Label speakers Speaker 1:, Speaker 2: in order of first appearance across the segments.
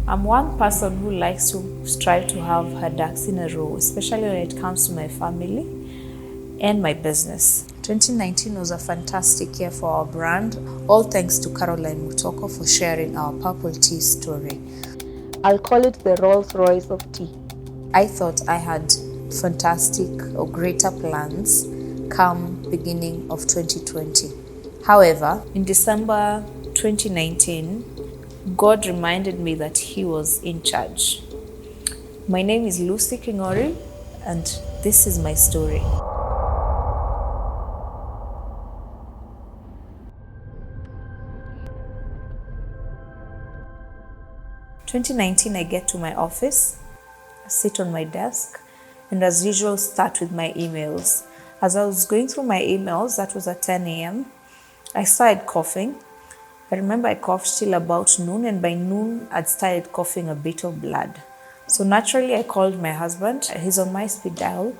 Speaker 1: I'm one person who likes to strive to have her ducks in a row, especially when it comes to my family and my business. 2019 was a fantastic year for our brand, all thanks to Caroline Mutoko for sharing our purple tea story. I'll call it the Rolls Royce of tea. I thought I had fantastic or greater plans come beginning of 2020. However, in December 2019, God reminded me that He was in charge. My name is Lucy Kingori, and this is my story. In 2019, I get to my office, sit on my desk, and as usual, start with my emails. As I was going through my emails, that was at 10 a.m., I started coughing. I remember I coughed till about noon, and by noon, I'd started coughing a bit of blood. So naturally, I called my husband. He's on my speed dial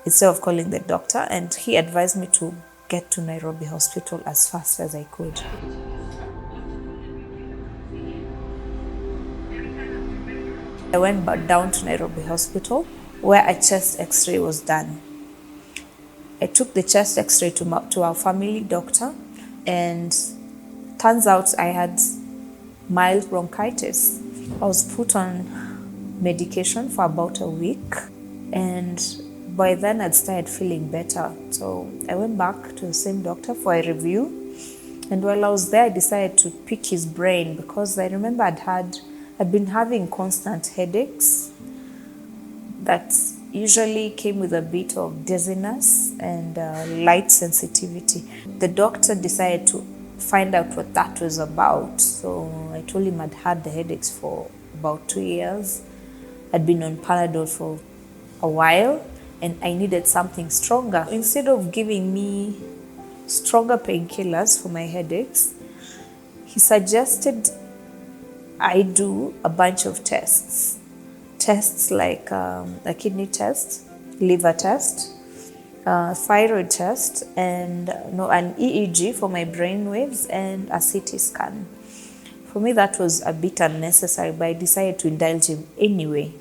Speaker 1: instead of calling the doctor, and he advised me to get to Nairobi Hospital as fast as I could. I went back down to Nairobi Hospital where a chest x-ray was done. I took the chest x-ray to our family doctor, and turns out I had mild bronchitis. I was put on medication for about a week, and by then I'd started feeling better. So I went back to the same doctor for a review, and while I was there, I decided to pick his brain because I remember I'd been having constant headaches that usually came with a bit of dizziness and light sensitivity. The doctor decided to find out what that was about. So I told him I'd had the headaches for about 2 years. I'd been on Panadol for a while and I needed something stronger. Instead of giving me stronger painkillers for my headaches, he suggested I do a bunch of tests. Tests like a kidney test, liver test, thyroid test, and an EEG for my brain waves, and a CT scan. For me, that was a bit unnecessary, but I decided to indulge him anyway.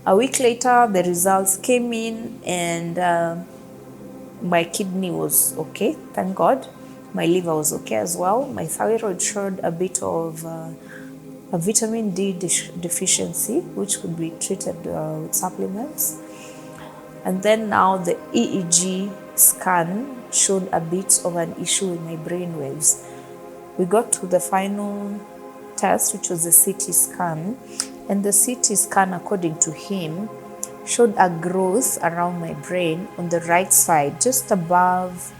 Speaker 1: A week later, the results came in, and my kidney was okay, thank God. My liver was okay as well. My thyroid showed a bit of a vitamin D deficiency, which could be treated with supplements. And then now the EEG scan showed a bit of an issue with my brain waves. We got to the final test, which was the CT scan. And the CT scan, according to him, showed a growth around my brain on the right side, just above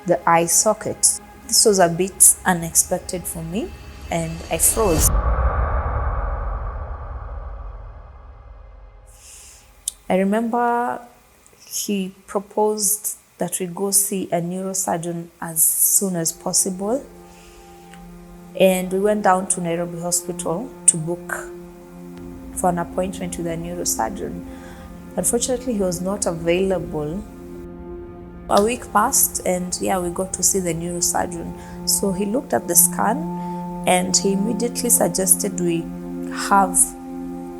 Speaker 1: the eye socket. This was a bit unexpected for me, and I froze. I remember he proposed that we go see a neurosurgeon as soon as possible. And we went down to Nairobi Hospital to book for an appointment with a neurosurgeon. Unfortunately, he was not available. A week passed and we got to see the neurosurgeon. So he looked at the scan and he immediately suggested we have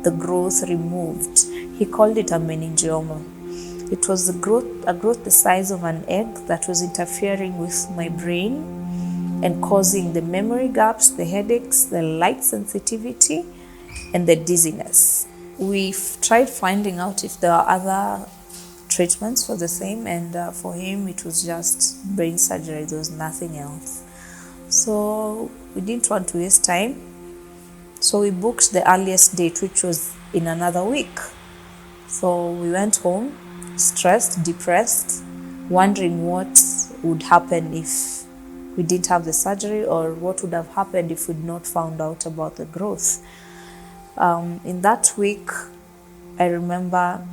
Speaker 1: the growth removed. He called it a meningioma. It was a growth the size of an egg that was interfering with my brain and causing the memory gaps, the headaches, the light sensitivity, and the dizziness. We've tried finding out if there are other treatments for the same, and for him it was just brain surgery. There was nothing else. So we didn't want to waste time. So we booked the earliest date, which was in another week. So we went home, stressed, depressed, wondering what would happen if we didn't have the surgery, or what would have happened if we'd not found out about the growth. In that week, I remember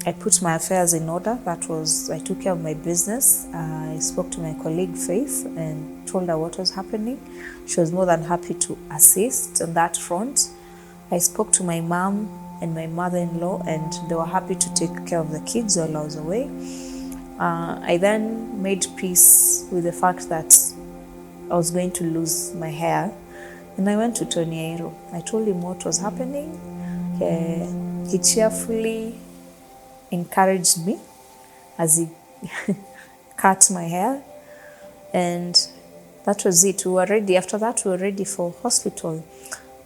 Speaker 1: I put my affairs in order. I took care of my business. I spoke to my colleague Faith and told her what was happening. She was more than happy to assist on that front. I spoke to my mom and my mother-in-law, and they were happy to take care of the kids while I was away. I then made peace with the fact that I was going to lose my hair, And I went to Tony Airo. I told him what was happening. He cheerfully encouraged me as he cut my hair. And that was it. We were ready. After that, we were ready for hospital.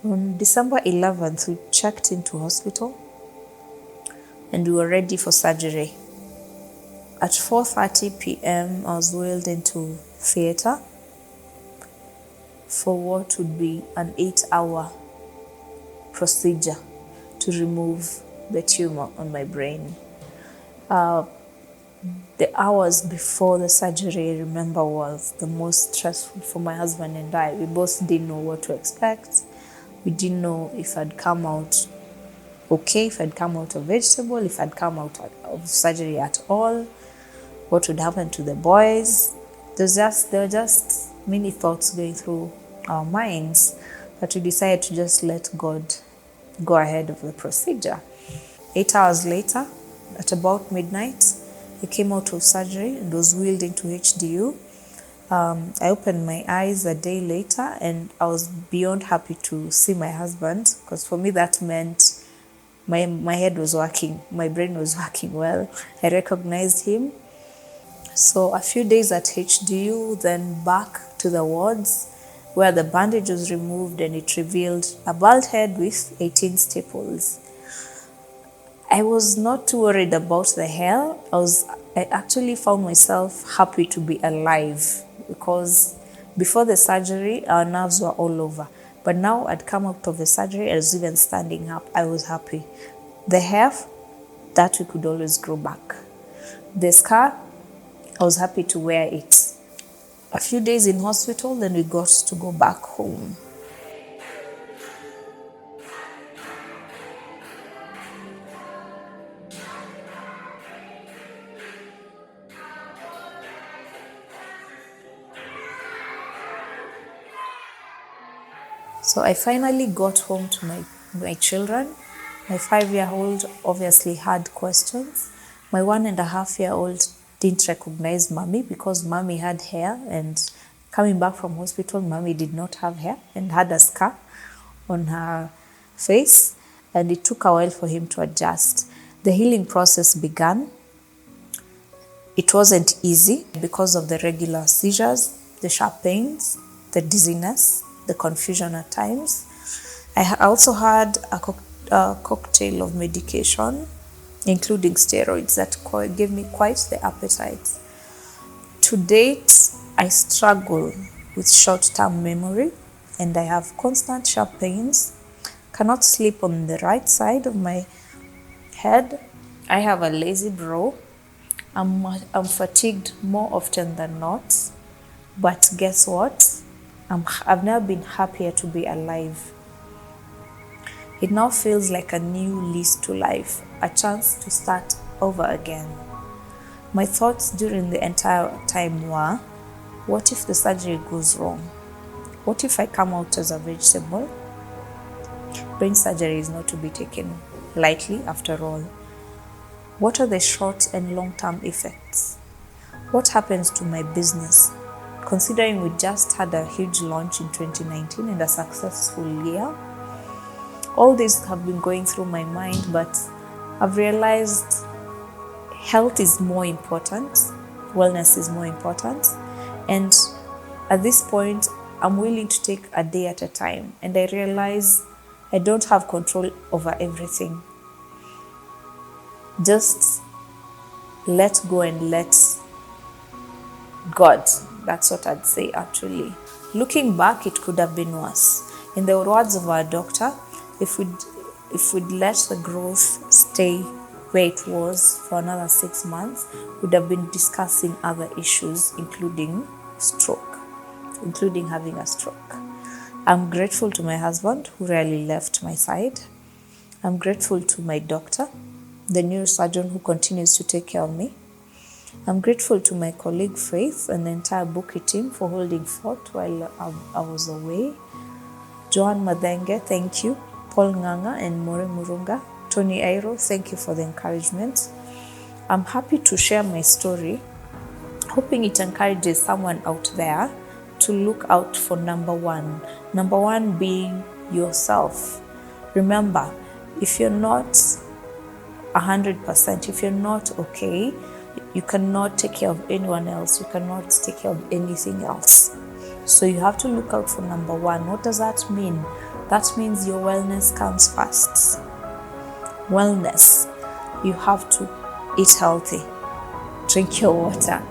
Speaker 1: On December 11th, we checked into hospital and we were ready for surgery. At 4:30 p.m., I was wheeled into theatre for what would be an 8-hour procedure to remove the tumor on my brain. The hours before the surgery, I remember, was the most stressful for my husband and I. We both didn't know what to expect. We didn't know if I'd come out okay, if I'd come out of vegetable, if I'd come out of surgery at all, what would happen to the boys. There were just many thoughts going through our minds, but we decided to just let God go ahead of the procedure. 8 hours later, at about midnight, I came out of surgery and was wheeled into HDU. I opened my eyes a day later and I was beyond happy to see my husband, because for me that meant my head was working, my brain was working well. I recognized him. So a few days at HDU, then back to the wards where the bandage was removed and it revealed a bald head with 18 staples. I was not too worried about the hair. I actually found myself happy to be alive, because before the surgery, our nerves were all over. But now I'd come out of the surgery, I was even standing up. I was happy. The hair, that we could always grow back. The scar, I was happy to wear it. A few days in hospital, then we got to go back home. So I finally got home to my children. My 5-year-old obviously had questions. My 1.5-year-old didn't recognize mommy because mommy had hair, and coming back from hospital, mommy did not have hair and had a scar on her face, and it took a while for him to adjust. The healing process began. It wasn't easy because of the regular seizures, the sharp pains, the dizziness, the confusion at times. I also had a cocktail of medication, including steroids, that gave me quite the appetite. To date, I struggle with short-term memory and I have constant sharp pains, cannot sleep on the right side of my head. I have a lazy brow. I'm fatigued more often than not. But guess what? I've never been happier to be alive. It now feels like a new lease to life, a chance to start over again. My thoughts during the entire time were, what if the surgery goes wrong? What if I come out as a vegetable? Brain surgery is not to be taken lightly after all. What are the short and long-term effects? What happens to my business? Considering we just had a huge launch in 2019 and a successful year, all these have been going through my mind, but I've realized health is more important, wellness is more important, and at this point, I'm willing to take a day at a time, and I realize I don't have control over everything. Just let go and let God. That's what I'd say, actually. Looking back, it could have been worse. In the words of our doctor, if we'd let the growth stay where it was for another 6 months, we'd have been discussing other issues, including having a stroke. I'm grateful to my husband, who rarely left my side. I'm grateful to my doctor, the neurosurgeon who continues to take care of me. I'm grateful to my colleague Faith and the entire Bookie team for holding fort while I was away. Joan Madenge, thank you. Paul Nganga and More Murunga. Tony Airo, thank you for the encouragement. I'm happy to share my story, hoping it encourages someone out there to look out for number one. Number one being yourself. Remember, if you're not 100%, if you're not okay, you cannot take care of anyone else. You cannot take care of anything else. So you have to look out for number one. What does that mean? That means your wellness comes first. Wellness. You have to eat healthy. Drink your water.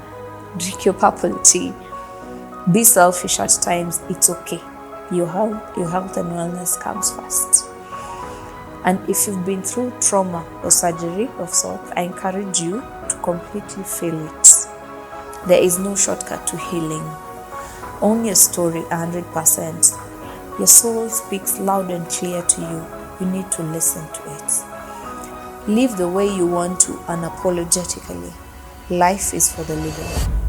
Speaker 1: Drink your purple tea. Be selfish at times. It's okay. Your health and wellness comes first. And if you've been through trauma or surgery of sorts, I encourage you to completely feel it. There is no shortcut to healing. Own your story 100%. Your soul speaks loud and clear to you. You need to listen to it. Live the way you want to unapologetically. Life is for the living.